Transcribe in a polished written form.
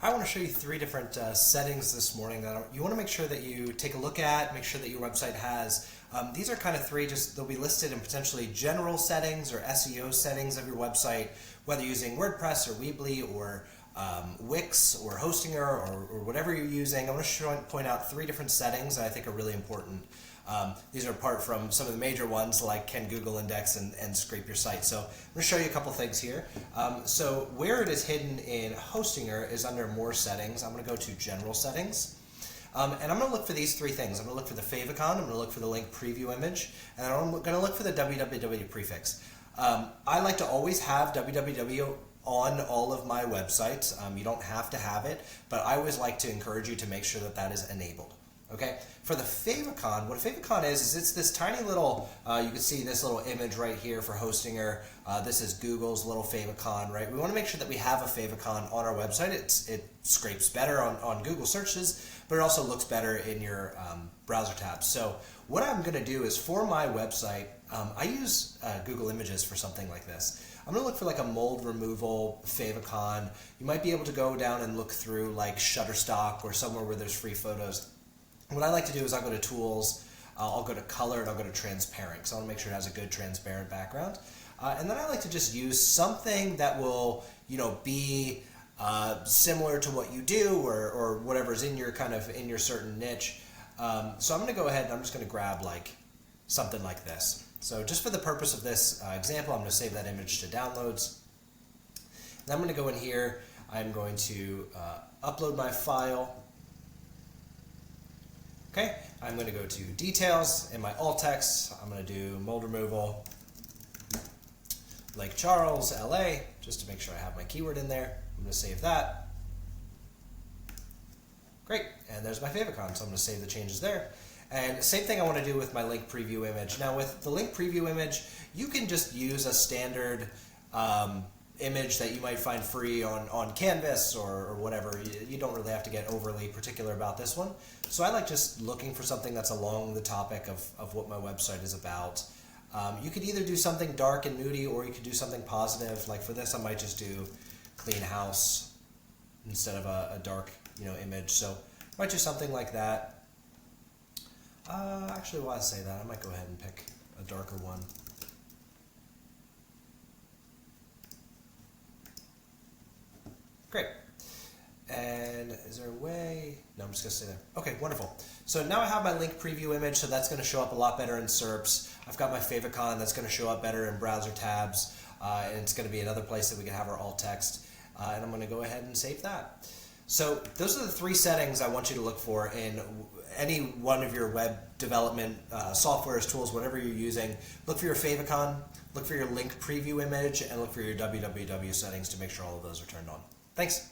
I want to show you three different settings this morning that you want to make sure that you take a look at, make sure that your website has. These are kind of three, they'll be listed in potentially general settings or SEO settings of your website, whether using WordPress or Weebly or Wix or Hostinger or whatever you're using. I'm going to point out three different settings that I think are really important. These are apart from some of the major ones like can Google index and scrape your site. So I'm going to show you a couple things here. So where it is hidden in Hostinger is under more settings. I'm going to go to general settings. And I'm going to look for these three things. I'm going to look for the favicon, I'm going to look for the link preview image, and I'm going to look for the WWW prefix. I like to always have www on all of my websites. You don't have to have it, but I always like to encourage you to make sure that that is enabled. Okay, for the favicon, what a favicon is it's this tiny little, you can see this little image right here for Hostinger. This is Google's little favicon, right? We want to make sure that we have a favicon on our website. It scrapes better on Google searches, but it also looks better in your browser tabs. So what I'm going to do is for my website, I use Google Images for something like this. I'm going to look for like a mold removal favicon. You might be able to go down and look through like Shutterstock or somewhere where there's free photos. What I like to do is I'll go to Tools, I'll go to Color, and I'll go to Transparent, because I want to make sure it has a good transparent background. And then I like to just use something that will, be similar to what you do or whatever's in your in your certain niche. So I'm going to go ahead and I'm just going to grab like something like this. So just for the purpose of this example, I'm going to save that image to downloads. And I'm going to go in here. I'm going to upload my file. Okay, I'm going to go to details in my alt text. I'm going to do mold removal, Lake Charles, LA, just to make sure I have my keyword in there. I'm going to save that. Great, and there's my favicon, so I'm going to save the changes there. And same thing I want to do with my link preview image. Now with the link preview image, you can just use a standard image that you might find free on Canvas or whatever. You don't really have to get overly particular about this one. So I like just looking for something that's along the topic of what my website is about. You could either do something dark and moody, or you could do something positive. Like for this, I might just do clean house instead of a dark image. So I might do something like that. Actually, while I say that, I might go ahead and pick a darker one. Great. And is there a way? No, I'm just going to stay there. Okay, wonderful. So now I have my link preview image, so that's going to show up a lot better in SERPs. I've got my favicon that's going to show up better in browser tabs, and it's going to be another place that we can have our alt text. And I'm going to go ahead and save that. So those are the three settings I want you to look for in any one of your web development softwares, tools, whatever you're using. Look for your favicon, look for your link preview image, and look for your WWW settings to make sure all of those are turned on. Thanks.